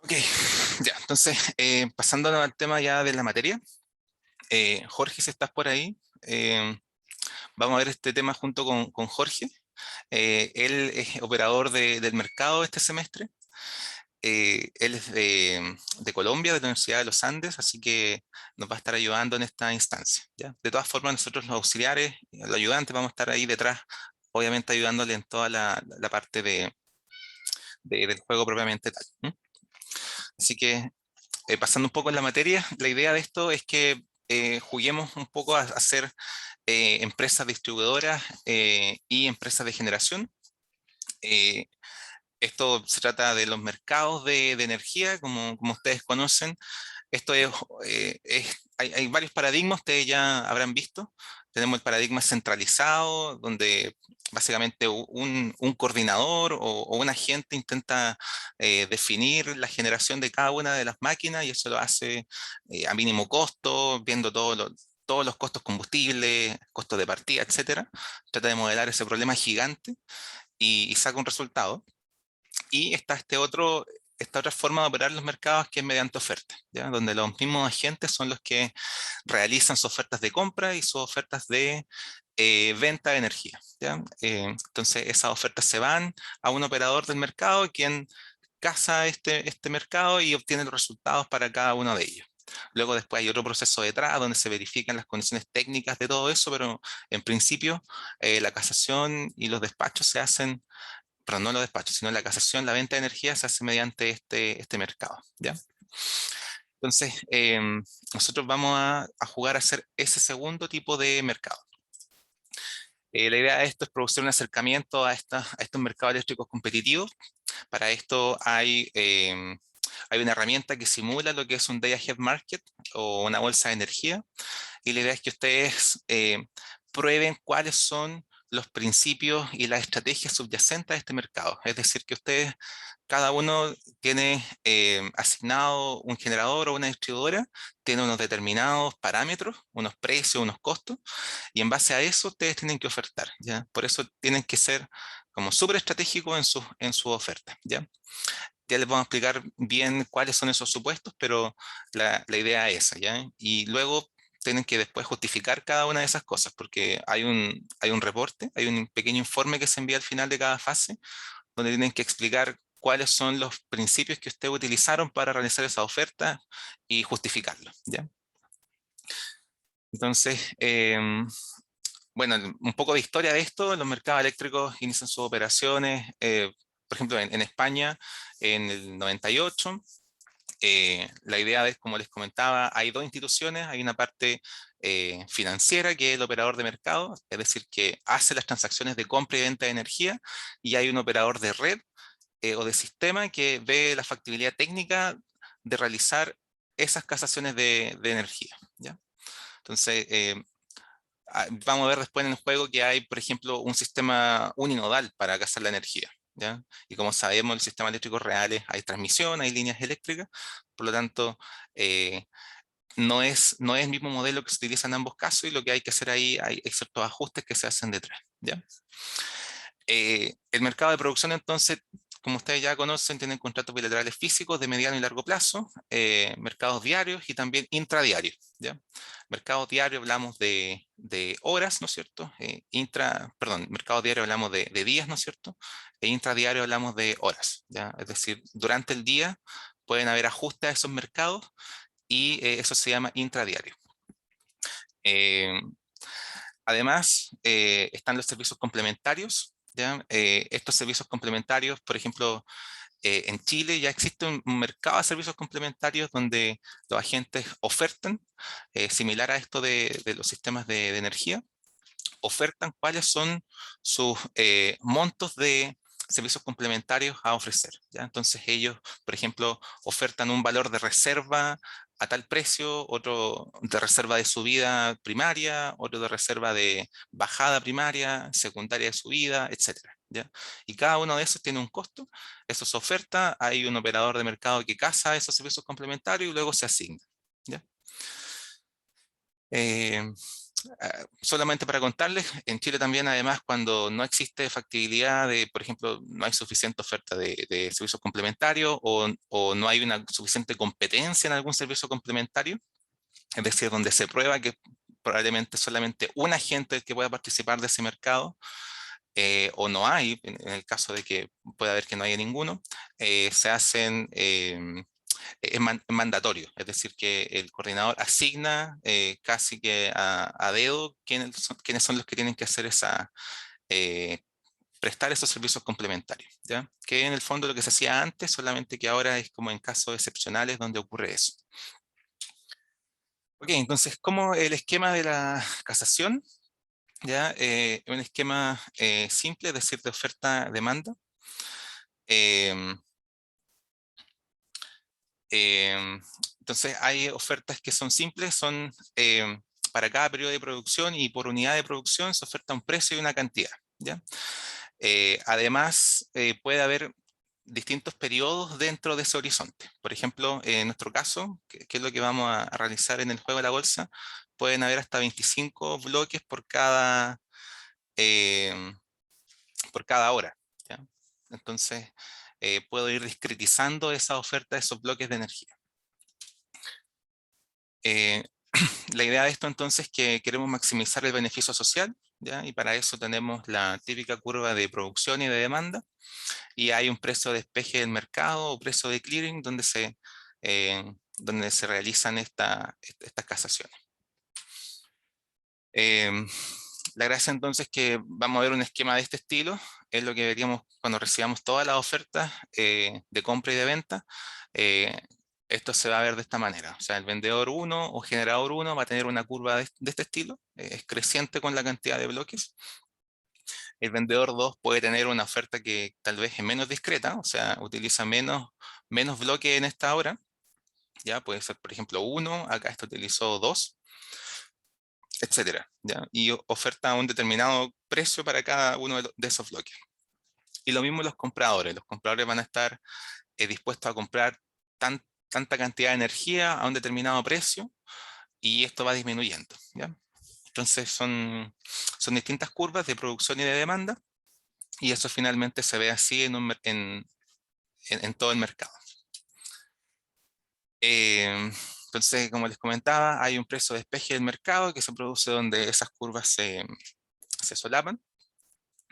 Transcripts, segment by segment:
Ok, ya, entonces, pasando al tema ya de la materia, Jorge, si estás por ahí, vamos a ver este tema junto con Jorge. Él es operador del mercado este semestre. Él es de Colombia, de la Universidad de los Andes, así que nos va a estar ayudando en esta instancia, ¿ya? De todas formas, nosotros los auxiliares, los ayudantes, vamos a estar ahí detrás, obviamente ayudándole en toda la parte del juego propiamente tal. ¿M? Así que pasando un poco en la materia, la idea de esto es que juguemos un poco a hacer empresas distribuidoras y empresas de generación. Eh, Esto se trata de los mercados de energía, como ustedes conocen. Esto hay varios paradigmas, ustedes ya habrán visto. Tenemos el paradigma centralizado, donde básicamente un coordinador o un agente intenta definir la generación de cada una de las máquinas y eso lo hace a mínimo costo, viendo todos los costos combustibles, costos de partida, etcétera. Trata de modelar ese problema gigante y saca un resultado. Y está esta otra forma de operar los mercados que es mediante ofertas, ¿ya? Donde los mismos agentes son los que realizan sus ofertas de compra y sus ofertas de venta de energía, ¿ya? Entonces esas ofertas se van a un operador del mercado quien casa este mercado y obtiene los resultados para cada uno de ellos. Luego después hay otro proceso detrás donde se verifican las condiciones técnicas de todo eso, pero en principio la casación y los despachos se hacen, perdón, no los despachos, sino la casación, la venta de energía se hace mediante este mercado, ¿ya? Entonces, nosotros vamos a jugar a hacer ese segundo tipo de mercado. La idea de esto es producir un acercamiento a estos mercados eléctricos competitivos. Para esto hay una herramienta que simula lo que es un day ahead market o una bolsa de energía. Y la idea es que ustedes prueben cuáles son los principios y las estrategias subyacentes a este mercado. Es decir, que ustedes, cada uno tiene asignado un generador o una distribuidora, tiene unos determinados parámetros, unos precios, unos costos, y en base a eso ustedes tienen que ofertar, ¿ya? Por eso tienen que ser como súper estratégicos en su oferta, ¿ya? Ya les vamos a explicar bien cuáles son esos supuestos, pero la idea es esa, ¿ya? Y luego tienen que después justificar cada una de esas cosas, porque hay un reporte, hay un pequeño informe que se envía al final de cada fase, donde tienen que explicar cuáles son los principios que ustedes utilizaron para realizar esa oferta y justificarlo, ¿ya? Entonces, bueno, un poco de historia de esto: los mercados eléctricos inician sus operaciones, por ejemplo, en España en el 98. La idea es, como les comentaba, hay dos instituciones. Hay una parte financiera, que es el operador de mercado, es decir, que hace las transacciones de compra y venta de energía, y hay un operador de red o de sistema que ve la factibilidad técnica de realizar esas casaciones de energía, ¿ya? Entonces, vamos a ver después en el juego que hay, por ejemplo, un sistema uninodal para casar la energía, ¿ya? Y como sabemos, el sistema eléctrico real hay transmisión, hay líneas eléctricas, por lo tanto, eh, no es el mismo modelo que se utiliza en ambos casos, y lo que hay que hacer ahí, hay ciertos ajustes que se hacen detrás, ¿ya? El mercado de producción, entonces, como ustedes ya conocen, tienen contratos bilaterales físicos de mediano y largo plazo, mercados diarios y también intradiarios, ¿ya? Mercados diarios hablamos de horas, ¿no es cierto? Perdón, mercados diarios hablamos de días, ¿no es cierto? E intradiario hablamos de horas, ¿ya? Es decir, durante el día pueden haber ajustes a esos mercados y eso se llama intradiario. Eh, Además, están los servicios complementarios, ¿ya? Estos servicios complementarios, por ejemplo, en Chile ya existe un mercado de servicios complementarios donde los agentes ofertan, similar a esto de los sistemas de energía, ofertan cuáles son sus montos de servicios complementarios a ofrecer, ¿ya? Entonces ellos, por ejemplo, ofertan un valor de reserva a tal precio, otro de reserva de subida primaria, otro de reserva de bajada primaria, secundaria de subida, etcétera, ¿ya? Y cada uno de esos tiene un costo. Eso se oferta, hay un operador de mercado que casa esos servicios complementarios y luego se asigna, ¿ya? Eh, solamente para contarles, en Chile también además cuando no existe factibilidad de, por ejemplo, no hay suficiente oferta de servicios complementarios o no hay una suficiente competencia en algún servicio complementario, es decir, donde se prueba que probablemente solamente un agente el que pueda participar de ese mercado, o no hay, en el caso de que pueda haber que no haya ninguno, se hacen mandatorio, es decir, que el coordinador asigna casi que a dedo quiénes son los que tienen que hacer eh, prestar esos servicios complementarios, ¿ya? Que en el fondo lo que se hacía antes, solamente que ahora es como en casos excepcionales donde ocurre eso. Ok, entonces, como el esquema de la casación, ya, un esquema simple, es decir, de oferta-demanda. Entonces hay ofertas que son simples, son para cada periodo de producción y por unidad de producción se oferta un precio y una cantidad, ¿ya? Además, puede haber distintos periodos dentro de ese horizonte. Por ejemplo, en nuestro caso, que es lo que vamos a realizar en el juego de la bolsa, pueden haber hasta 25 bloques eh, por cada hora, ¿ya? Entonces, puedo ir discretizando esa oferta de esos bloques de energía. Eh, la idea de esto entonces es que queremos maximizar el beneficio social, ¿ya? Y para eso tenemos la típica curva de producción y de demanda, y hay un precio de despeje del mercado o precio de clearing donde se realizan estas casaciones. La gracia entonces es que vamos a ver un esquema de este estilo, es lo que veríamos cuando recibamos todas las ofertas de compra y de venta. Eh, Esto se va a ver de esta manera, o sea, el vendedor 1 o generador 1 va a tener una curva de este estilo, es creciente con la cantidad de bloques. El vendedor 2 puede tener una oferta que tal vez es menos discreta, o sea, utiliza menos bloques en esta hora, ya puede ser por ejemplo 1, acá esto utilizó 2, etcétera, ¿ya? Y oferta un determinado precio para cada uno de esos bloques. Y lo mismo los compradores van a estar dispuestos a comprar tanta cantidad de energía a un determinado precio y esto va disminuyendo, ¿ya? Entonces son distintas curvas de producción y de demanda y eso finalmente se ve así en todo el mercado. Entonces, como les comentaba, hay un precio de despeje del mercado que se produce donde esas curvas se solapan,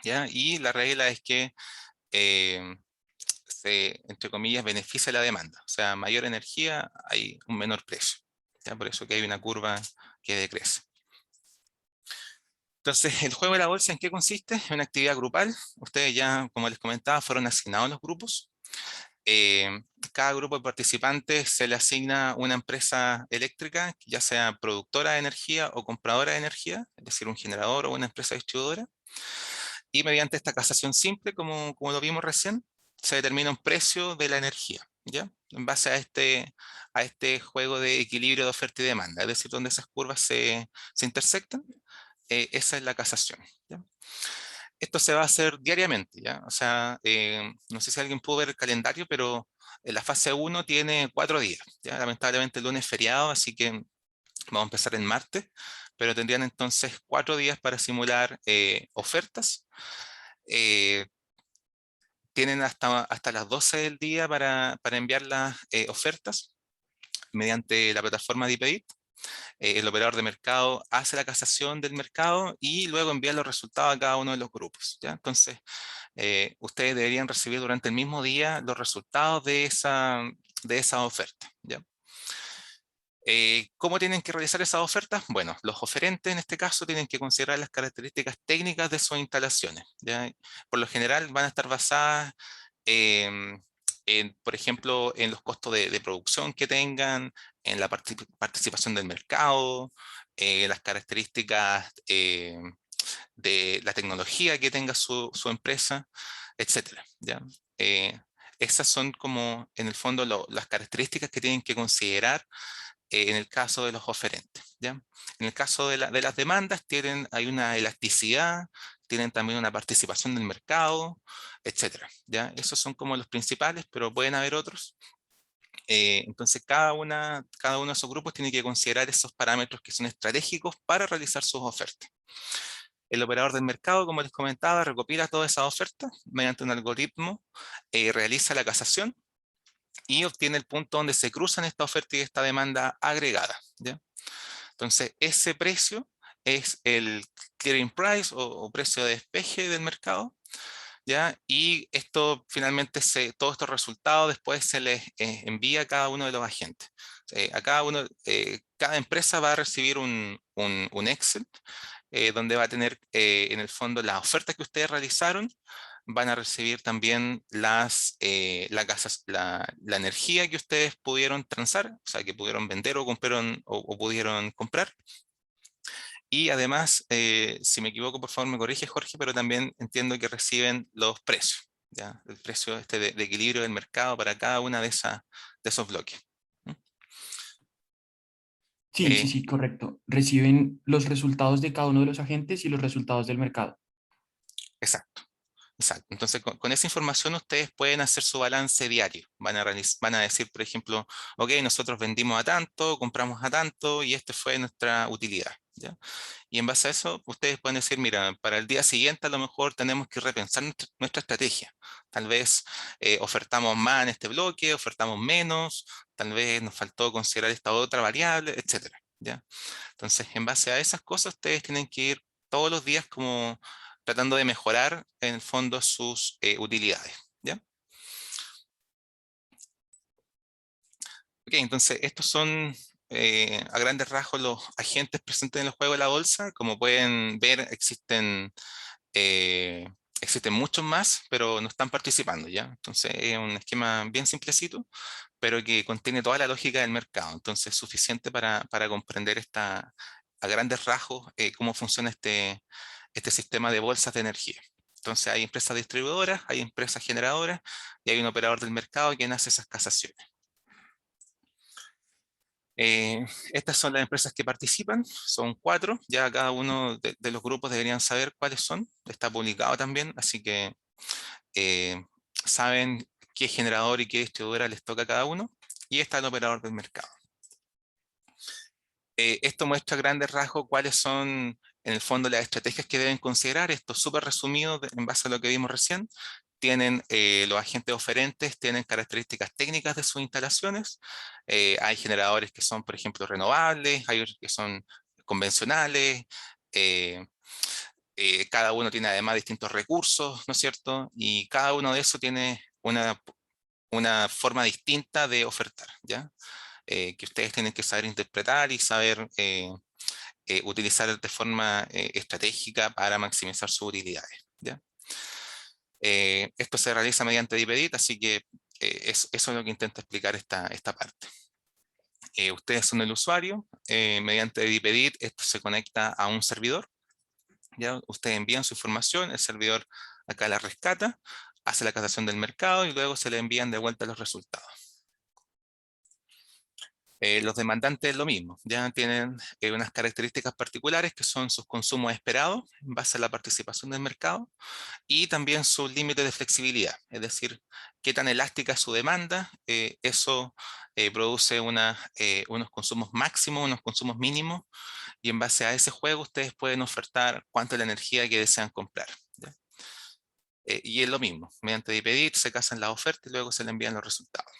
¿ya? Y la regla es que eh, entre comillas, beneficia la demanda. O sea, mayor energía, hay un menor precio, ¿ya? Por eso que hay una curva que decrece. Entonces, el juego de la bolsa, ¿en qué consiste? Es una actividad grupal. Ustedes ya, como les comentaba, fueron asignados los grupos. Eh, Cada grupo de participantes se le asigna una empresa eléctrica, ya sea productora de energía o compradora de energía, es decir, un generador o una empresa distribuidora. Y mediante esta casación simple, como lo vimos recién, se determina un precio de la energía, ¿ya? En base a este juego de equilibrio de oferta y demanda, es decir, donde esas curvas se intersectan, esa es la casación, ¿ya? Esto se va a hacer diariamente, ¿ya? O sea, no sé si alguien pudo ver el calendario, pero la fase 1 tiene 4 días, ¿ya? Lamentablemente el lunes es feriado, así que vamos a empezar el martes, pero tendrían entonces 4 días para simular ofertas. Eh, Tienen hasta las 12 del día para enviar las ofertas mediante la plataforma de IPEDIT. El operador de mercado hace la casación del mercado y luego envía los resultados a cada uno de los grupos, ¿ya? Entonces, ustedes deberían recibir durante el mismo día los resultados de esa oferta, ¿ya? ¿Cómo tienen que realizar esas ofertas? Bueno, los oferentes en este caso tienen que considerar las características técnicas de sus instalaciones, ¿ya? Por lo general van a estar basadas, em, por ejemplo, en los costos de producción que tengan, en la participación del mercado, las características de la tecnología que tenga su empresa, etcétera, ¿ya? Esas son como, en el fondo, las características que tienen que considerar en el caso de los oferentes, ¿ya? En el caso de las demandas hay una elasticidad, tienen también una participación del mercado, etcétera, ¿ya? Esos son como los principales, pero pueden haber otros. Entonces cada uno de esos grupos tiene que considerar esos parámetros que son estratégicos para realizar sus ofertas. El operador del mercado, como les comentaba, recopila todas esas ofertas mediante un algoritmo, realiza la casación y obtiene el punto donde se cruzan esta oferta y esta demanda agregada, ¿ya? Entonces, ese precio es el clearing price o precio de despeje del mercado, ¿ya? Y esto finalmente, todos estos resultados después se les envía a cada uno de los agentes. A cada uno, cada empresa va a recibir un Excel donde va a tener en el fondo las ofertas que ustedes realizaron, van a recibir también la energía que ustedes pudieron transar, o sea, que pudieron vender o compraron o pudieron comprar. Y además, si me equivoco, por favor me corrige Jorge, pero también entiendo que reciben los precios, ¿ya? El precio de equilibrio del mercado para cada una de esos bloques. ¿Mm? Sí, sí, Eh, sí, correcto. Reciben los resultados de cada uno de los agentes y los resultados del mercado. exacto. Exacto. Entonces, con esa información ustedes pueden hacer su balance diario. Van a decir, por ejemplo, ok, nosotros vendimos a tanto, compramos a tanto y esta fue nuestra utilidad, ¿ya? Y en base a eso, ustedes pueden decir, mira, para el día siguiente a lo mejor tenemos que repensar nuestra estrategia. Tal vez ofertamos más en este bloque, ofertamos menos, tal vez nos faltó considerar esta otra variable, etcétera, ¿ya? Entonces, en base a esas cosas, ustedes tienen que ir todos los días como tratando de mejorar en el fondo sus utilidades, ¿ya? Ok, entonces estos son a grandes rasgos los agentes presentes en el juego de la bolsa. Como pueden ver, eh, existen muchos más, pero no están participando, ¿ya? Entonces es un esquema bien simplecito, pero que contiene toda la lógica del mercado. Entonces es suficiente para comprender a grandes rasgos cómo funciona este sistema de bolsas de energía. Entonces hay empresas distribuidoras, hay empresas generadoras y hay un operador del mercado quien hace esas casaciones. Estas son las empresas que participan, son 4, ya cada uno de los grupos deberían saber cuáles son, está publicado también, así que eh, saben qué generador y qué distribuidora les toca a cada uno, y está el operador del mercado. Esto muestra a grandes rasgos cuáles son, en el fondo, las estrategias que deben considerar. Esto es súper resumido en base a lo que vimos recién. Tienen los agentes oferentes, tienen características técnicas de sus instalaciones. Hay generadores que son, por ejemplo, renovables, hay otros que son convencionales. eh, Cada uno tiene además distintos recursos, ¿no es cierto? Y cada uno de esos tiene una forma distinta de ofertar, ¿ya? Que ustedes tienen que saber interpretar y saber utilizar de forma estratégica para maximizar sus utilidades, ¿ya? Esto se realiza mediante DipEdit, así que eso es lo que intenta explicar esta parte. Ustedes son el usuario, mediante DipEdit esto se conecta a un servidor, ¿ya? Ustedes envían su información, el servidor acá la rescata, hace la casación del mercado y luego se le envían de vuelta los resultados. Los demandantes es lo mismo, ya tienen unas características particulares que son sus consumos esperados en base a la participación del mercado y también sus límites de flexibilidad, es decir, qué tan elástica es su demanda, eso produce unos consumos máximos, unos consumos mínimos y en base a ese juego ustedes pueden ofertar cuánto es la energía que desean comprar, ¿ya? Y es lo mismo, mediante DipEdit se casan las ofertas y luego se le envían los resultados.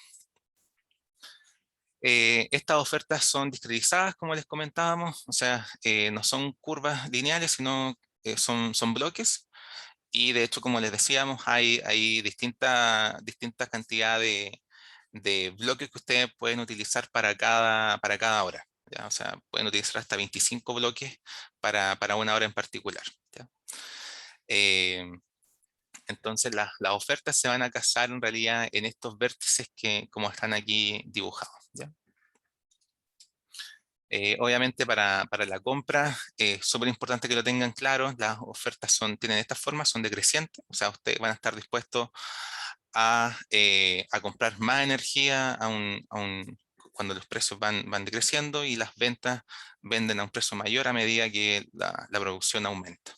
Estas ofertas son discretizadas, como les comentábamos, o sea, no son curvas lineales, sino son bloques. Y de hecho, como les decíamos, hay distinta cantidad de bloques que ustedes pueden utilizar para cada hora, ¿ya? O sea, pueden utilizar hasta 25 bloques para una hora en particular, ¿ya? Eh, entonces, las ofertas se van a casar en realidad en estos vértices que como están aquí dibujados, ¿ya? Obviamente para la compra es súper importante que lo tengan claro, las ofertas tienen esta forma, son decrecientes, o sea, ustedes van a estar dispuestos a comprar más energía cuando los precios van decreciendo y las ventas venden a un precio mayor a medida que la producción aumenta.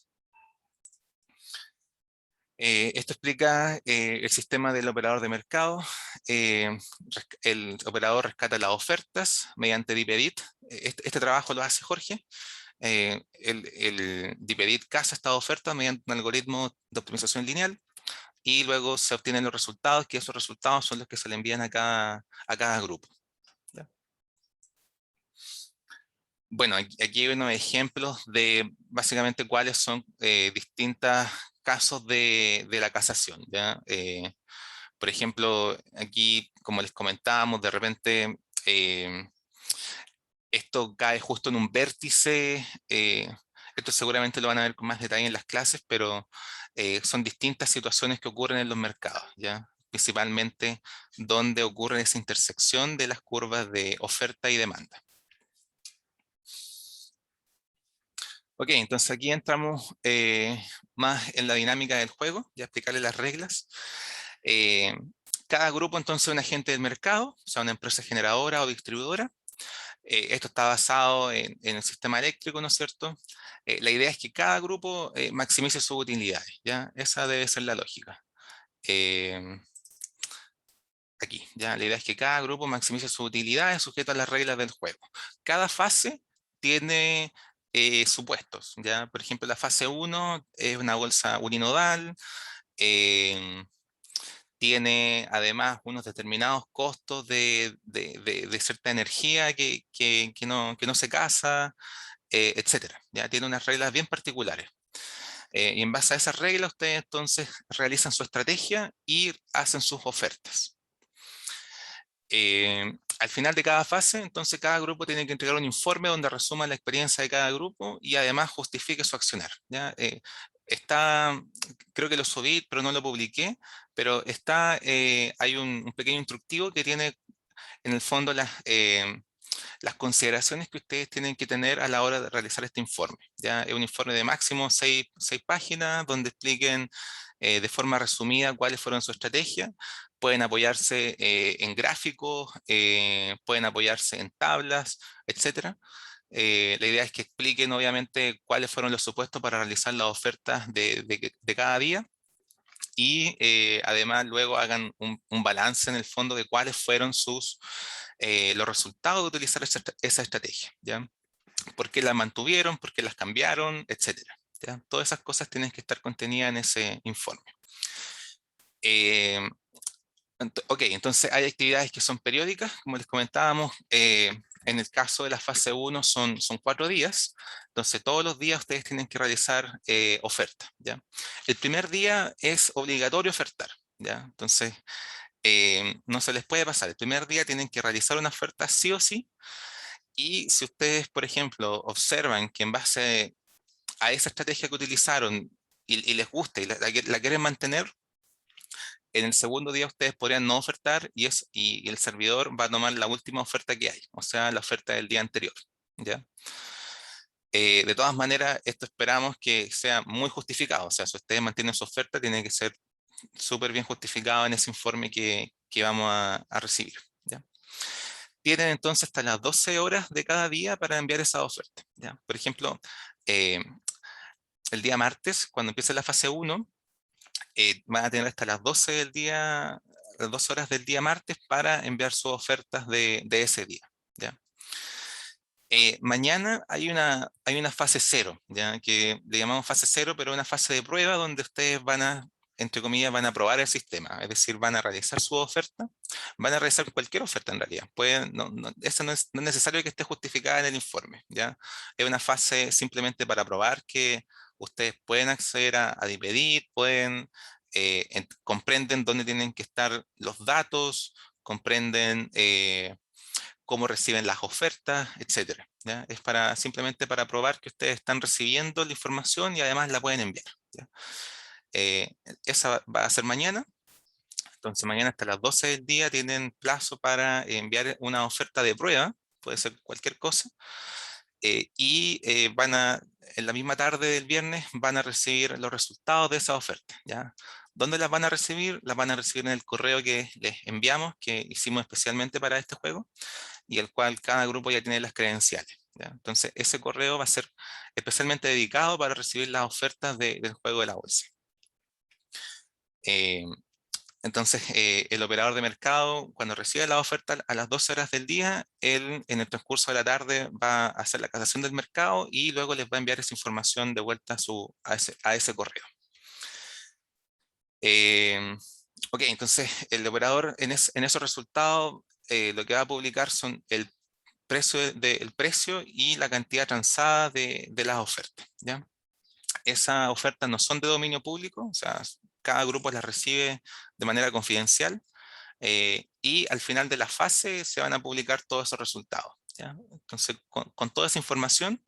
Esto explica el sistema del operador de mercado. El operador rescata las ofertas mediante DeepEdit. Este trabajo lo hace Jorge. El DeepEdit caza estas ofertas mediante un algoritmo de optimización lineal y luego se obtienen los resultados, que esos resultados son los que se le envían a cada grupo. ¿Ya? Bueno, aquí hay unos ejemplos de básicamente cuáles son distintos casos de la casación. ¿Ya? Por ejemplo, aquí, como les comentábamos, de repente esto cae justo en un vértice. Esto seguramente lo van a ver con más detalle en las clases, pero son distintas situaciones que ocurren en los mercados, ¿ya? Principalmente donde ocurre esa intersección de las curvas de oferta y demanda. Ok, entonces aquí entramos más en la dinámica del juego, ya explicarle las reglas. Eh, Cada grupo entonces es un agente del mercado, o sea, una empresa generadora o distribuidora. Esto está basado en el sistema eléctrico, ¿no es cierto? La idea es que cada grupo maximice sus utilidades, ¿ya? Esa debe ser la lógica. Eh, Aquí, ¿ya? La idea es que cada grupo maximice sus utilidades sujeto a las reglas del juego. Cada fase tiene supuestos, ¿ya? Por ejemplo, la fase 1 es una bolsa uninodal, eh, tiene además unos determinados costos de cierta energía que no se casa, etcétera. Ya tiene unas reglas bien particulares. Y en base a esas reglas, ustedes entonces realizan su estrategia y hacen sus ofertas. Al final de cada fase, entonces cada grupo tiene que entregar un informe donde resuma la experiencia de cada grupo y además justifique su accionar. ¿Ya? Está, creo que lo subí, pero no lo publiqué, pero está, hay un pequeño instructivo que tiene en el fondo las consideraciones que ustedes tienen que tener a la hora de realizar este informe. ¿Ya? Es un informe de máximo 6 páginas donde expliquen de forma resumida cuáles fueron su estrategia. Pueden apoyarse en gráficos, pueden apoyarse en tablas, etcétera. La idea es que expliquen obviamente cuáles fueron los supuestos para realizar las ofertas de cada día y además luego hagan un balance en el fondo de cuáles fueron los resultados de utilizar esa estrategia, ¿ya? ¿Por qué la mantuvieron? ¿Por qué las cambiaron? Etcétera. ¿Ya? Todas esas cosas tienen que estar contenidas en ese informe. Eh, Ok, entonces hay actividades que son periódicas, como les comentábamos. En el caso de la fase 1 son 4 días, entonces todos los días ustedes tienen que realizar oferta, ¿ya? El primer día es obligatorio ofertar, ¿ya? Entonces no se les puede pasar. El primer día tienen que realizar una oferta sí o sí, y si ustedes, por ejemplo, observan que en base a esa estrategia que utilizaron y les gusta y la quieren mantener, en el segundo día ustedes podrían no ofertar y el servidor va a tomar la última oferta que hay, o sea, la oferta del día anterior, ¿ya? De todas maneras, esto esperamos que sea muy justificado, o sea, si ustedes mantienen su oferta, tiene que ser súper bien justificado en ese informe que vamos a recibir, ¿ya? Tienen entonces hasta las 12 horas de cada día para enviar esa oferta, ¿ya? Por ejemplo, eh, el día martes, cuando empiece la fase 1, van a tener hasta las 12 del día, las 12 horas del día martes para enviar sus ofertas de ese día, ¿ya? Mañana hay una fase cero, ¿ya? Que le llamamos fase cero, pero una fase de prueba donde ustedes van a, entre comillas, van a probar el sistema, es decir, van a realizar su oferta, van a realizar cualquier oferta en realidad. Pueden, esa no es necesario que esté justificada en el informe, ¿ya? Es una fase simplemente para probar que ustedes pueden acceder a DeepEdit, pueden, comprenden dónde tienen que estar los datos, comprenden cómo reciben las ofertas, etcétera, ¿ya? Es simplemente para probar que ustedes están recibiendo la información y además la pueden enviar, ¿ya? Eh, Esa va a ser mañana. Entonces mañana hasta las 12 del día tienen plazo para enviar una oferta de prueba, puede ser cualquier cosa, en la misma tarde del viernes van a recibir los resultados de esa oferta, ¿ya? ¿Dónde las van a recibir? Las van a recibir en el correo que les enviamos, que hicimos especialmente para este juego, y el cual cada grupo ya tiene las credenciales, ¿ya? Entonces ese correo va a ser especialmente dedicado para recibir las ofertas del juego de la bolsa. Eh, entonces, el operador de mercado, cuando recibe la oferta a las 12 horas del día, él en el transcurso de la tarde va a hacer la casación del mercado y luego les va a enviar esa información de vuelta a ese correo. Ok, entonces el operador en esos resultados lo que va a publicar son el precio y la cantidad transada de las ofertas, ¿ya? Esas ofertas no son de dominio público, o sea, cada grupo las recibe de manera confidencial y al final de la fase se van a publicar todos esos resultados, ¿ya? Entonces, con toda esa información,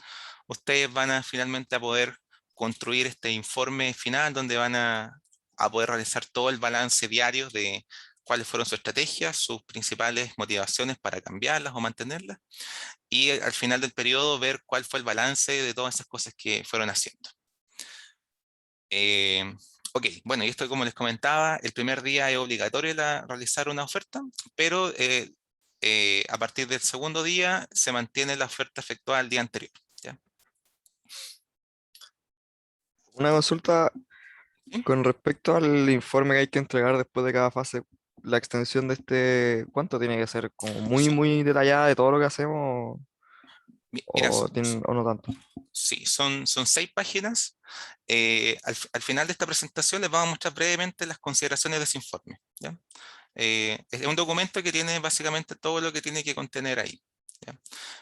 ustedes van a finalmente a poder construir este informe final donde van a poder realizar todo el balance diario de cuáles fueron sus estrategias, sus principales motivaciones para cambiarlas o mantenerlas, y al final del periodo ver cuál fue el balance de todas esas cosas que fueron haciendo. Eh, ok, bueno, y esto como les comentaba, el primer día es obligatorio realizar una oferta, pero a partir del segundo día se mantiene la oferta efectuada el día anterior, ¿ya? Una consulta ¿Sí? con respecto al informe que hay que entregar después de cada fase. La extensión de este, ¿cuánto tiene que ser? ¿Como muy, So- muy detallada de todo lo que hacemos Mira, o no tanto? sí, son 6 páginas. Al final de esta presentación les vamos a mostrar brevemente las consideraciones de ese informe, ¿ya? Es un documento que tiene básicamente todo lo que tiene que contener ahí, ¿ya?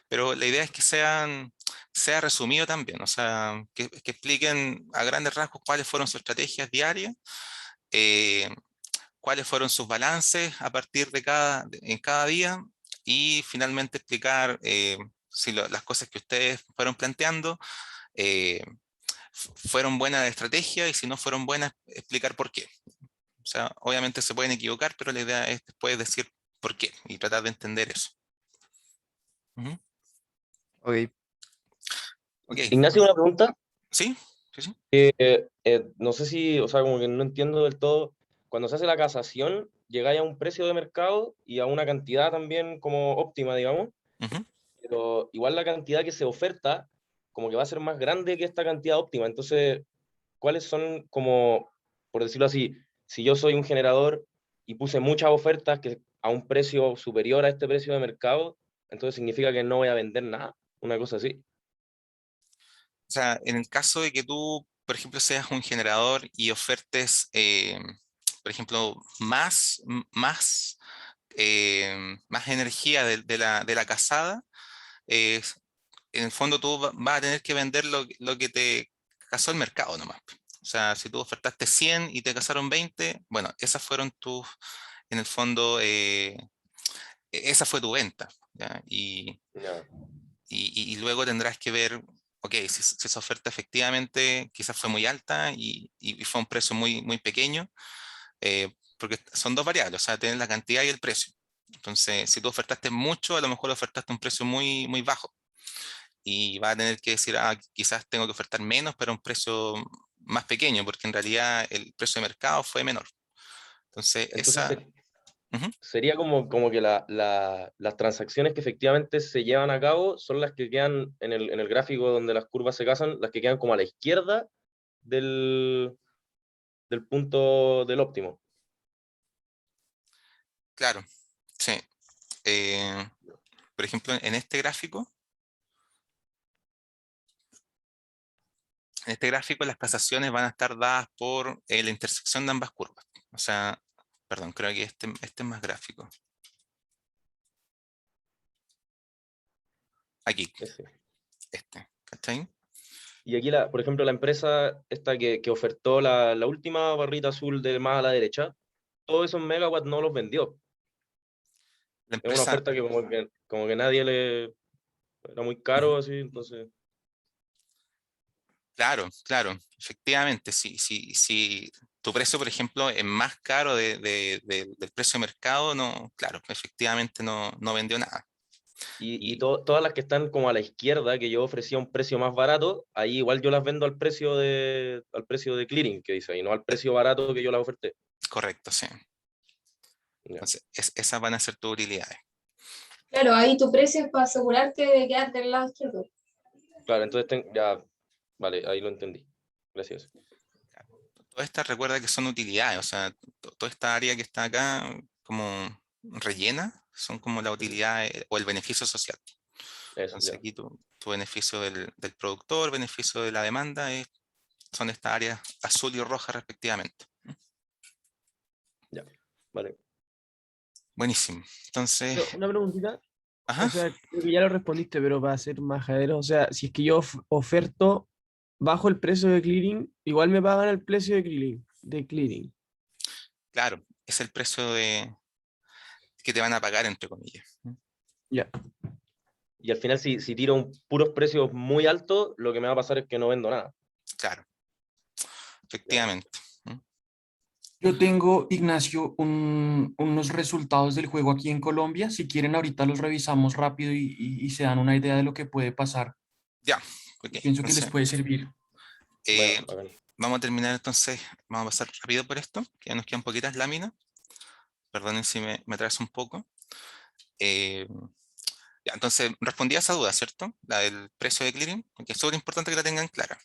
Pero la idea es que sea resumido también, o sea, que expliquen a grandes rasgos cuáles fueron sus estrategias diarias, eh, cuáles fueron sus balances a partir en cada día y finalmente explicar si las cosas que ustedes fueron planteando eh, fueron buenas estrategias y si no fueron buenas, explicar por qué. O sea, obviamente se pueden equivocar, pero la idea es después decir por qué y tratar de entender eso. Ujú. Ok. Ok, Ignacio, una pregunta. ¿sí? ¿Sí, sí? No sé si, o sea, como que no entiendo del todo. Cuando se hace la casación, llegáis a un precio de mercado y a una cantidad también como óptima, digamos, Ujú. pero igual la cantidad que se oferta, como que va a ser más grande que esta cantidad óptima. Entonces, ¿cuáles son como, por decirlo así, si yo soy un generador y puse muchas ofertas que a un precio superior a este precio de mercado, entonces significa que no voy a vender nada, una cosa así? O sea, en el caso de que tú, por ejemplo, seas un generador y ofertes, por ejemplo, más energía de la casada, eh, en el fondo tú vas a tener que vender lo que te casó el mercado nomás. O sea, si tú ofertaste 100 y te casaron 20, bueno, esas fueron en el fondo, esa fue tu venta, ¿ya? Ya. Y luego tendrás que ver, ok, si esa oferta efectivamente quizás fue muy alta y fue un precio muy pequeño, porque son dos variables, o sea, tienes la cantidad y el precio. Entonces, si tú ofertaste mucho, a lo mejor ofertaste un precio muy bajo y va a tener que decir, quizás tengo que ofertar menos, pero a un precio más pequeño, porque en realidad el precio de mercado fue menor. Entonces, Entonces, ujú, sería como que las transacciones que efectivamente se llevan a cabo son las que quedan en el gráfico donde las curvas se casan, las que quedan como a la izquierda del, del punto del óptimo. claro, sí. Eh, por ejemplo, en este gráfico las casaciones van a estar dadas por la intersección de ambas curvas. O sea, perdón, creo que este es más gráfico. Aquí, Ese. ¿cachai? Y aquí, por ejemplo, la empresa esta que ofertó la última barrita azul de más a la derecha, todos esos megawatts no los vendió. La Es una empresa, oferta que como que nadie le... Era muy caro, así, entonces... claro, efectivamente, si tu precio, por ejemplo, es más caro del precio de mercado, no, claro, efectivamente no vendió nada. Y Y todas las que están como a la izquierda, que yo ofrecía un precio más barato, ahí igual yo las vendo al precio de clearing, que dice ahí, no al eh, precio barato que yo las oferté. correcto, sí. Ya. Entonces, esas van a ser tus utilidades. Claro, ahí tu precio es para asegurarte de quedarte del lado izquierdo. Claro, entonces ya, vale, ahí lo entendí. Gracias. Todo todas estas recuerda que son utilidades, o sea, toda esta área que está acá como rellena son como la utilidad o el beneficio social. Eso, Entonces ya. aquí tu beneficio del productor, beneficio de la demanda, son estas áreas azul y roja respectivamente. Ya, vale. Buenísimo. Entonces, Pero una preguntita, ajá, o sea, creo que ya lo respondiste, pero para ser más jadero, o sea, si es que yo oferto bajo el precio de clearing, igual me pagan el precio de clearing. claro, es el precio que te van a pagar, entre comillas. Ya. Y al final, si tiro puros precios muy altos, lo que me va a pasar es que no vendo nada. Claro, Ya. efectivamente. Yo tengo, Ignacio, unos resultados del juego aquí en Colombia. Si quieren, ahorita los revisamos rápido y se dan una idea de lo que puede pasar. Ya, ok. Pienso que les Entonces, puede servir. eh, Bueno, bacán. vamos a terminar entonces, vamos a pasar rápido por esto, que ya nos quedan poquitas láminas. Perdonen si me atraso un poco. Eh, ya, entonces, respondí a esa duda, ¿cierto? La del precio de clearing, porque es súper importante que la tengan clara.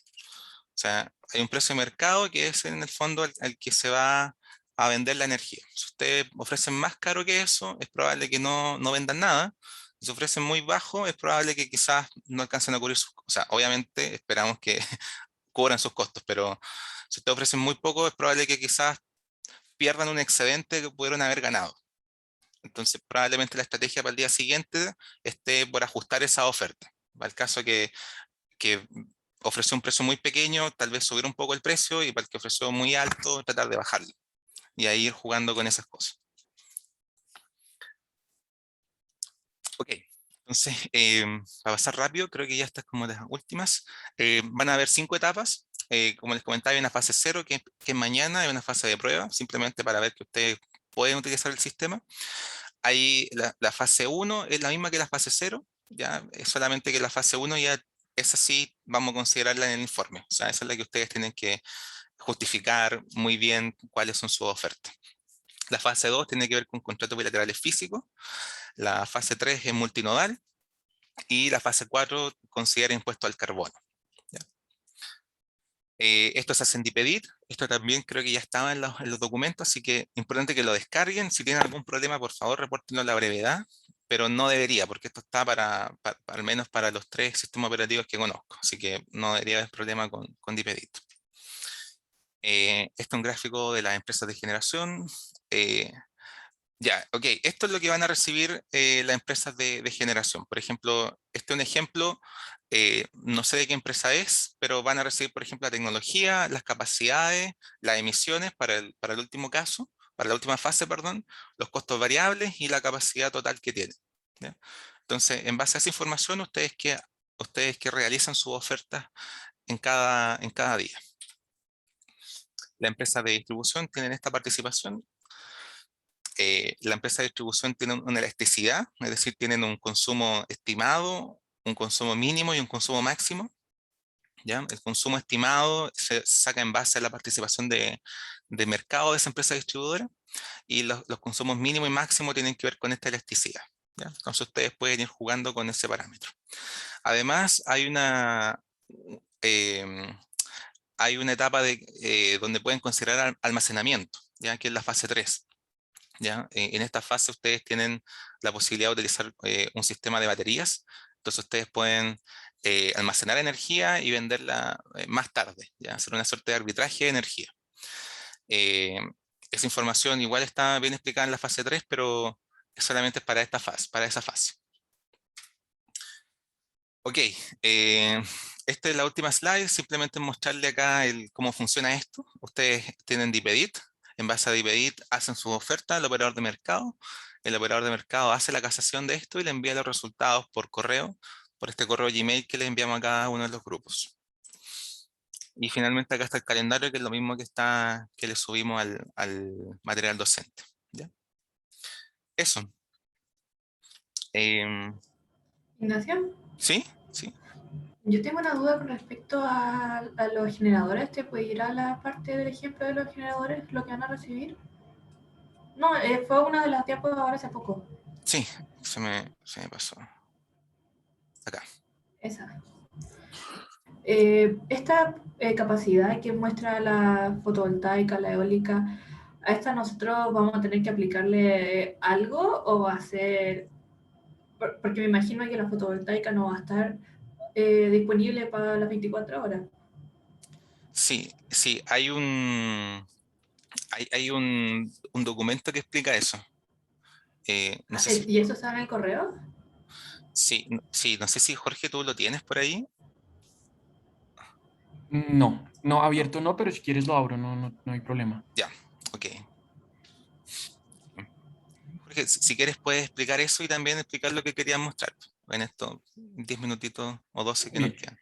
O sea, hay un precio de mercado que es en el fondo al que se va a vender la energía. Si ustedes ofrecen más caro que eso, es probable que no vendan nada. Si ofrecen muy bajo, es probable que quizás no alcancen a cubrir sus costos. O sea, obviamente esperamos que cubran sus costos, pero si ustedes ofrecen muy poco, es probable que quizás pierdan un excedente que pudieron haber ganado. Entonces, probablemente la estrategia para el día siguiente esté por ajustar esa oferta. Va el caso que ofreció un precio muy pequeño, tal vez subir un poco el precio, y para el que ofreció muy alto, tratar de bajarlo. Y ahí ir jugando con esas cosas. Ok, entonces, para pasar rápido, creo que ya estas como las últimas. Van a haber 5 etapas. Como les comentaba, hay una fase 0 que es mañana, hay una fase de prueba, simplemente para ver que ustedes pueden utilizar el sistema. Ahí la fase 1 es la misma que la fase 0, ya, es solamente que la fase 1 ya es así, vamos a considerarla en el informe. O sea, esa es la que ustedes tienen que justificar muy bien cuáles son sus ofertas. La fase 2 tiene que ver con contratos bilaterales físicos, la fase 3 es multinodal y la fase 4 considera impuesto al carbono. ¿Ya? Esto se hace en DPEDIT, esto también creo que ya estaba en los documentos, así que importante que lo descarguen. Si tienen algún problema, por favor, repórtenlo a la brevedad, pero no debería, porque esto está al menos para los 3 sistemas operativos que conozco, así que no debería haber problema con DPEDIT. Este es un gráfico de las empresas de generación. Ya, ok, esto es lo que van a recibir las empresas de generación. Por ejemplo, este es un ejemplo, no sé de qué empresa es, pero van a recibir, por ejemplo, la tecnología, las capacidades, las emisiones para el último caso, para la última fase, perdón, los costos variables y la capacidad total que tienen. ¿Ya? Entonces, en base a esa información, ustedes que realizan sus ofertas en cada día. La empresa de distribución tienen esta participación. La empresa de distribución tiene una elasticidad, es decir, tienen un consumo estimado, un consumo mínimo y un consumo máximo. ¿Ya? El consumo estimado se saca en base a la participación de mercado de esa empresa distribuidora, y los consumos mínimo y máximo tienen que ver con esta elasticidad. ¿Ya? Entonces ustedes pueden ir jugando con ese parámetro. Además, em, hay una etapa donde pueden considerar almacenamiento, ¿ya? Que es la fase 3. ¿Ya? En esta fase ustedes tienen la posibilidad de utilizar un sistema de baterías, entonces ustedes pueden almacenar energía y venderla más tarde, ¿ya? Hacer una suerte de arbitraje de energía. Eh, esa información igual está bien explicada en la fase 3, pero es solamente para esta fase, para esa fase. Ok, esta es la última slide, simplemente mostrarle acá cómo funciona esto. Ustedes tienen DPEDIT, en base a DPEDIT hacen su oferta al operador de mercado, el operador de mercado hace la casación de esto y le envía los resultados por correo, por este correo Gmail que les enviamos a cada uno de los grupos. Y finalmente acá está el calendario, que es lo mismo que le subimos al material docente. ¿Ya? Eso. Ignacio, ¿Sí? Sí. yo tengo una duda con respecto a los generadores. ¿Te puede ir a la parte del ejemplo de los generadores, lo que van a recibir? No, fue una de las diapos ahora hace poco. Sí, se me pasó. Acá. Esa. Esta capacidad que muestra la fotovoltaica, la eólica, ¿a esta nosotros vamos a tener que aplicarle algo o va a ser...? Porque me imagino que la fotovoltaica no va a estar disponible para las 24 horas. Sí, sí, hay un documento que explica eso. No sé si, ¿Y eso está en el correo? sí, sí, no sé si Jorge tú lo tienes por ahí. No, no, abierto no, pero si quieres lo abro, no hay problema. Ya, ok. Jorge, si quieres puedes explicar eso y también explicar lo que querías mostrar en estos 10 minutitos o 12 que nos Bien. quedan.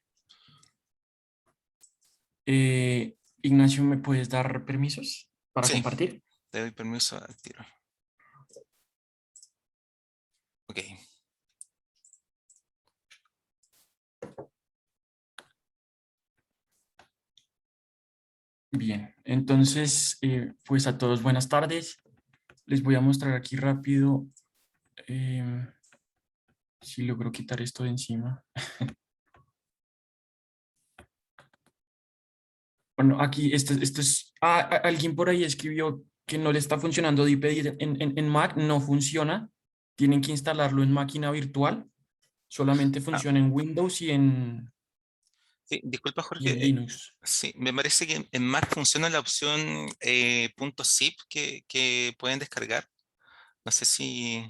Ignacio, ¿me puedes dar permisos para Sí, compartir? te doy permiso al tiro. Ok. Bien, entonces, pues a todos buenas tardes. Les voy a mostrar aquí rápido si logro quitar esto de encima. Bueno, aquí esto es... alguien por ahí escribió que no le está funcionando DeepEdit en Mac, no funciona. Tienen que instalarlo en máquina virtual. Solamente Ah, funciona en Windows sí, disculpa y en Jorge, Linux. sí, me parece que en Mac funciona la opción .zip que pueden descargar. No sé si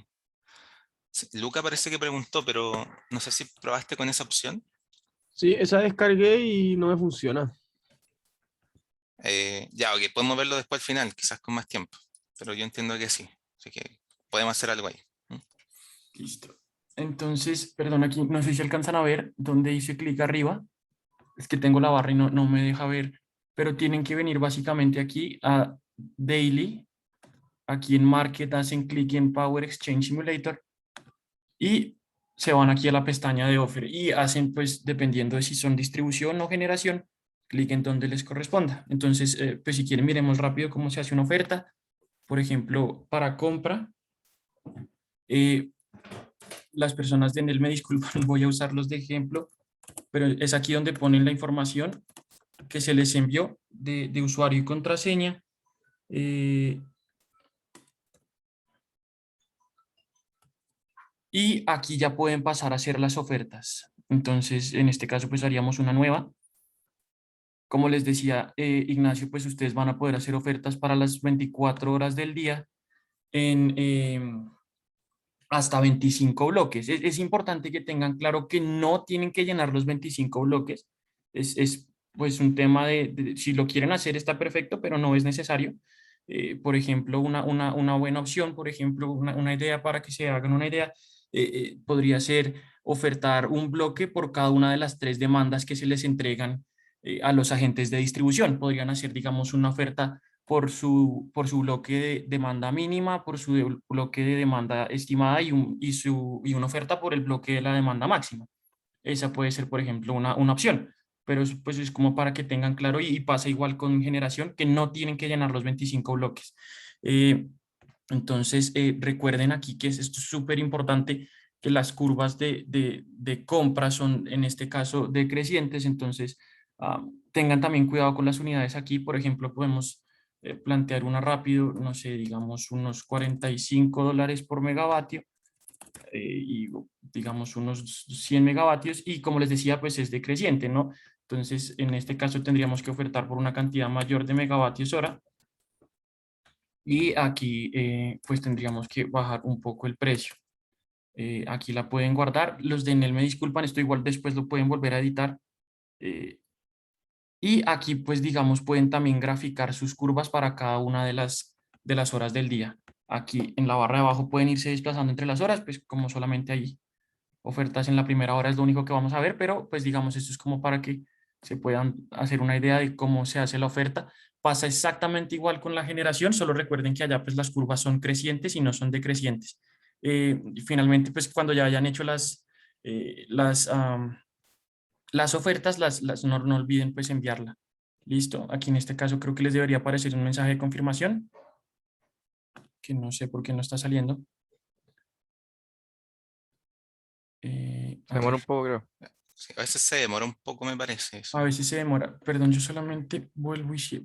Luca parece que preguntó, pero no sé si probaste con esa opción. Sí, esa descargué y no me funciona. Ya, ok, podemos verlo después al final, quizás con más tiempo, pero yo entiendo que sí, así que podemos hacer algo ahí. ¿Mm? Listo. Entonces, perdón, aquí no sé si alcanzan a ver dónde dice clic arriba. Es que tengo la barra y no me deja ver, pero tienen que venir básicamente aquí a Daily. Aquí en Market hacen clic en Power Exchange Simulator y se van aquí a la pestaña de Offer y hacen, pues, dependiendo de si son distribución o generación, clic en donde les corresponda. Entonces, pues si quieren, miremos rápido cómo se hace una oferta. Por ejemplo, para compra, eh, las personas de Enel me disculpan, voy a usarlos de ejemplo, pero es aquí donde ponen la información que se les envió de usuario y contraseña. Y aquí ya pueden pasar a hacer las ofertas. Entonces, en este caso, pues haríamos una nueva. Como les decía, Ignacio, pues ustedes van a poder hacer ofertas para las 24 horas del día en hasta 25 bloques. Es importante que tengan claro que no tienen que llenar los 25 bloques. Es pues un tema si lo quieren hacer está perfecto, pero no es necesario. Por ejemplo, una buena opción, por ejemplo, una idea para que se hagan una idea, podría ser ofertar un bloque por cada una de las 3 demandas que se les entregan a los agentes de distribución. Podrían hacer, digamos, una oferta por su bloque de demanda mínima, por su bloque de demanda estimada y una oferta por el bloque de la demanda máxima. Esa puede ser, por ejemplo, una opción, pero pues es como para que tengan claro y pasa igual con generación, que no tienen que llenar los 25 bloques. Entonces, recuerden aquí que esto es súper importante, que las curvas de compra son, en este caso, decrecientes, entonces tengan también cuidado con las unidades aquí. Por ejemplo, podemos plantear una rápido, no sé, digamos unos $45 por megavatio y digamos unos 100 megavatios y como les decía, pues es decreciente, ¿no? Entonces, en este caso tendríamos que ofertar por una cantidad mayor de megavatios hora y aquí pues tendríamos que bajar un poco el precio. Aquí la pueden guardar. Los de Enel me disculpan, esto igual después lo pueden volver a editar. eh, y aquí pues digamos pueden también graficar sus curvas para cada una de las horas del día. Aquí en la barra de abajo pueden irse desplazando entre las horas, pues como solamente hay ofertas en la primera hora es lo único que vamos a ver, pero pues digamos esto es como para que se puedan hacer una idea de cómo se hace la oferta. Pasa exactamente igual con la generación, solo recuerden que allá pues las curvas son crecientes y no son decrecientes. Y finalmente pues cuando ya hayan hecho las ofertas, no olviden pues enviarla. Listo, aquí en este caso creo que les debería aparecer un mensaje de confirmación, que no sé por qué no está saliendo. Se A demora ver. un poco, creo. Sí, a veces se demora un poco, me parece eso. A veces se demora. Perdón, yo solamente vuelvo y sí,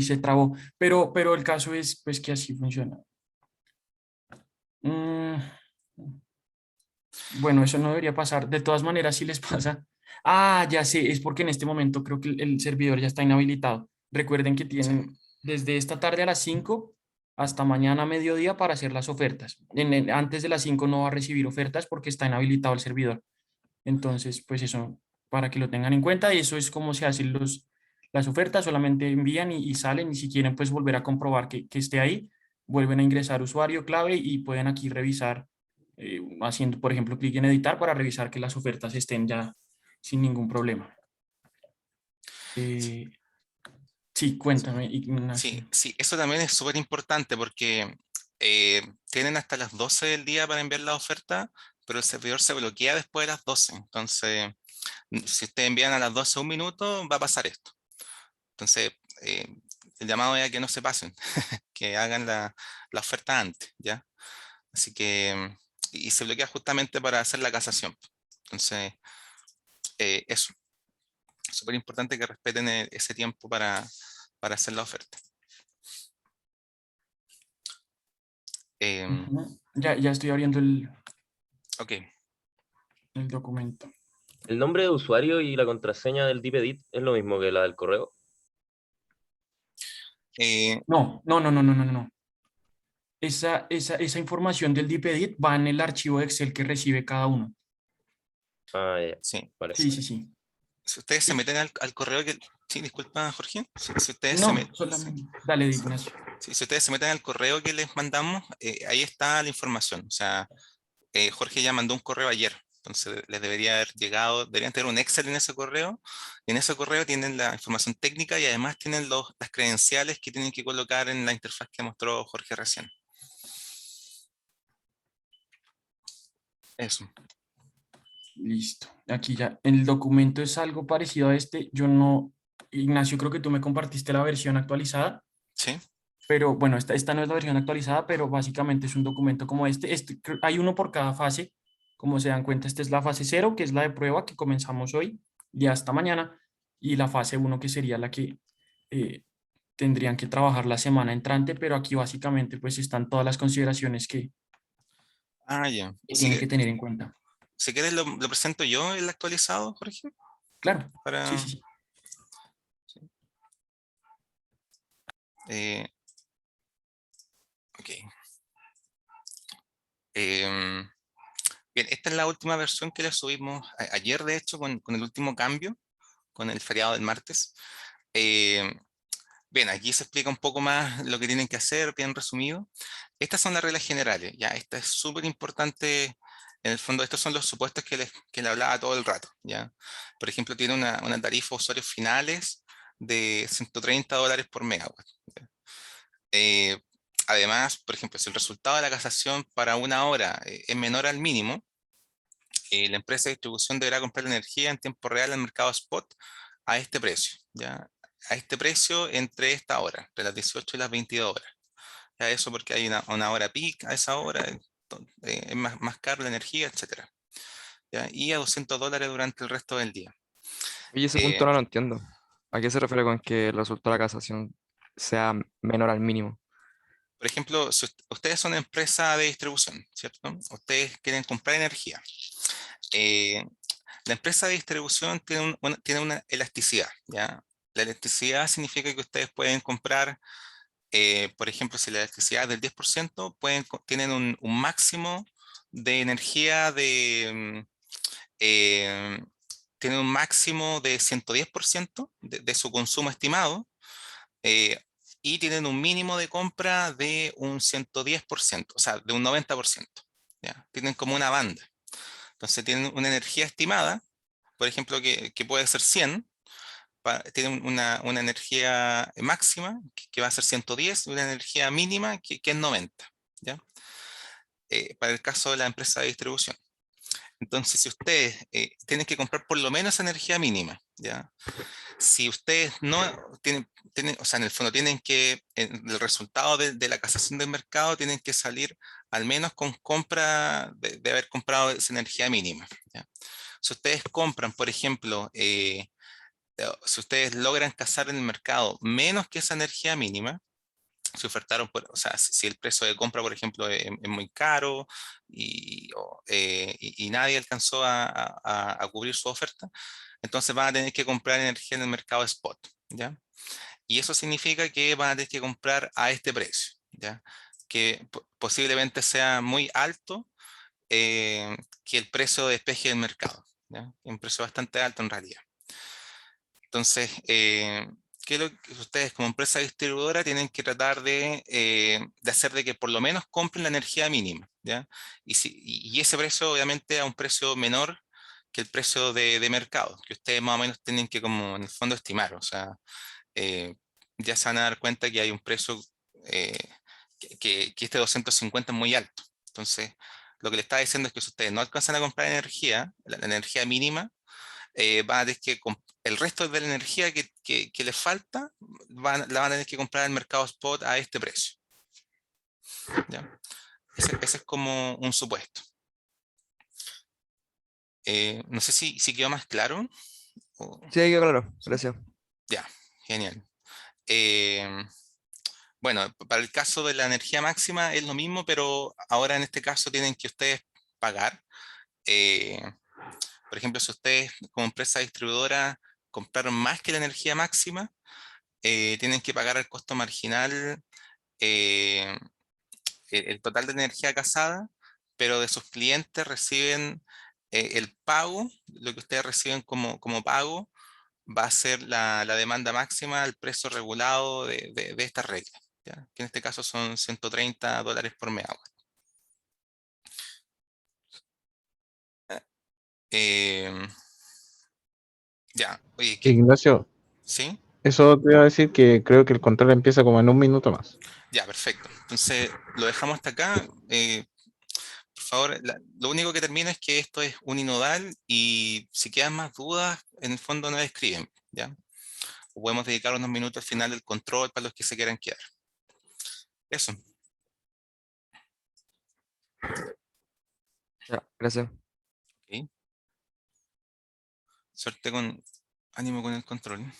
se trabó. Pero el caso es pues que así funciona. Mm, Bueno, eso no debería pasar. De todas maneras, si les pasa. Ah, ya sé, es porque en este momento creo que el servidor ya está inhabilitado. Recuerden que Sí. tienen desde esta tarde a las 5 hasta mañana a mediodía para hacer las ofertas. Antes de las 5 no va a recibir ofertas porque está inhabilitado el servidor. Entonces, pues eso, para que lo tengan en cuenta, y eso es como se hacen las ofertas, solamente envían y salen, y si quieren, pues volver a comprobar que esté ahí, vuelven a ingresar usuario, clave, y pueden aquí revisar, haciendo, por ejemplo, clic en editar para revisar que las ofertas estén ya sin ningún problema. Sí, Sí, cuéntame, sí, Ignacio. sí, eso también es súper importante porque tienen hasta las 12 del día para enviar la oferta, pero el servidor se bloquea después de las 12. Entonces, si ustedes envían a las 12 un minuto, va a pasar esto. Entonces, eh, el llamado es a que no se pasen, que hagan la oferta antes, ¿ya? Así que, y se bloquea justamente para hacer la casación. Entonces, eso, súper importante que respeten ese tiempo para hacer la oferta. Ujú. Ya estoy abriendo Ok. el documento. ¿El nombre de usuario y la contraseña del DeepEdit es lo mismo que la del correo? No, no, no, no, no, no, no. Esa información del DeepEdit va en el archivo de Excel que recibe cada uno. Ah, ya, Sí. vale. Sí, sí, sí. Si ustedes se Y- meten al correo que... Sí, disculpa, Jorge. Si ustedes No, solamente. Dale, Ignacio. si ustedes se meten al correo que les mandamos, ahí está la información. O sea, Jorge ya mandó un correo ayer. Entonces les debería haber llegado, deberían tener un Excel en ese correo. Y en ese correo tienen la información técnica y además tienen las credenciales que tienen que colocar en la interfaz que mostró Jorge recién. Eso. Listo. Aquí ya. El documento es algo parecido a este. Yo no, Ignacio, creo que tú me compartiste la versión actualizada, ¿Sí? pero bueno, esta no es la versión actualizada, pero básicamente es un documento como este. Hay uno por cada fase. Como se dan cuenta, esta es la fase 0, que es la de prueba que comenzamos hoy y hasta mañana, y la fase 1, que sería la que eh, tendrían que trabajar la semana entrante, pero aquí básicamente pues están todas las consideraciones Ah, ya. que tienen que tener en cuenta. Si quieres lo presento yo, el actualizado, Jorge. Claro, sí, Para, sí, sí. eh, ok. Em, Bien, esta es la última versión que le subimos ayer, de hecho, con el último cambio, con el feriado del martes. Em, Bien, aquí se explica un poco más lo que tienen que hacer, bien resumido. Estas son las reglas generales, ya, esta es súper importante. En el fondo, estos son los supuestos que le hablaba todo el rato, ya. Por ejemplo, tiene una tarifa de usuarios finales de $130 por megawatt. ¿Ya? Eh, Además, por ejemplo, si el resultado de la casación para una hora es menor al mínimo, la empresa de distribución deberá comprar energía en tiempo real al mercado spot a este precio, ¿ya? A este precio entre esta hora, entre las 18 y las 22 horas. ¿Ya? Eso porque hay una hora peak a esa hora, es más caro la energía, etcétera. ¿Ya? Y a $200 durante el resto del día. Oye, ese punto Eh, no lo entiendo. ¿A qué se refiere con que el resultado de la casación sea menor al mínimo? por ejemplo, si ustedes son empresa de distribución, ¿cierto? Ustedes quieren comprar energía. Eh, La empresa de distribución tiene una elasticidad, ¿ya? La elasticidad significa que ustedes pueden comprar, por ejemplo, si la elasticidad es del 10%, tienen un máximo de energía eh, tienen un máximo de 110% de su consumo estimado, eh, y tienen un mínimo de compra de un 110%, o sea, de un 90%, ¿ya? Tienen como una banda. Entonces tienen una energía estimada, por ejemplo, que puede ser 100, tiene una energía máxima que va a ser 110 y una energía mínima que es 90, ¿ya? Para el caso de la empresa de distribución. Entonces, si ustedes tienen que comprar por lo menos energía mínima, ¿ya? Si ustedes no tienen, o sea, en el fondo tienen que, el resultado de la casación del mercado tienen que salir al menos con compra de haber comprado esa energía mínima, ¿ya? Si ustedes compran, por ejemplo, si ustedes logran casar en el mercado menos que esa energía mínima, si ofertaron, o sea, si el precio de compra, por ejemplo, es muy caro y nadie alcanzó a cubrir su oferta, entonces van a tener que comprar energía en el mercado spot, ¿ya? Y eso significa que van a tener que comprar a este precio, ¿ya? Que posiblemente sea muy alto que el precio de despeje del mercado, ¿ya? Un precio bastante alto en realidad. Entonces, ¿qué es lo que ustedes como empresa distribuidora tienen que tratar de hacer de que por lo menos compren la energía mínima, ¿ya? Y ese precio obviamente a un precio menor que el precio de mercado, que ustedes más o menos tienen que como en el fondo estimar, o sea, ya se van a dar cuenta que hay un precio eh, que este 250 es muy alto. Entonces, lo que le estaba diciendo es que si ustedes no alcanzan a comprar energía, la energía mínima, van a tener que el resto de la energía que les falta, la van a tener que comprar en el mercado spot a este precio, ¿ya? Ese es como un supuesto. No sé si quedó más claro. Sí, ahí quedó claro, gracias. Ya, genial. Bueno, para el caso de la energía máxima es lo mismo, pero ahora en este caso tienen que ustedes pagar. eh, por ejemplo, si ustedes como empresa distribuidora compraron más que la energía máxima, tienen que pagar el costo marginal, eh, el total de energía casada, pero de sus clientes reciben el pago, lo que ustedes reciben como pago, va a ser la demanda máxima al precio regulado de esta regla, ¿ya? Que en este caso son $130 por megawatt. Eh, ya, oye, Ignacio, ¿sí? eso te iba a decir que creo que el control empieza como en un minuto más. Ya, perfecto. Entonces, lo dejamos hasta acá. Por favor, lo único que termino es que esto es uninoodal y si quedan más dudas, en el fondo nos escriben, ¿ya? O podemos dedicar unos minutos al final del control para los que se quieran quedar. Eso. Ya, gracias. Ok. Suerte ánimo con el control.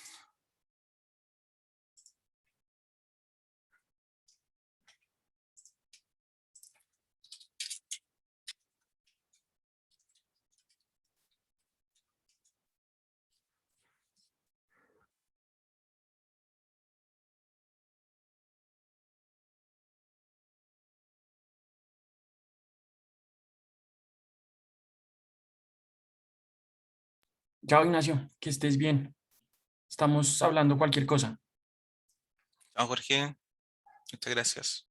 Chao, Ignacio, que estés bien. Estamos hablando cualquier cosa. Chao, Jorge. Muchas gracias.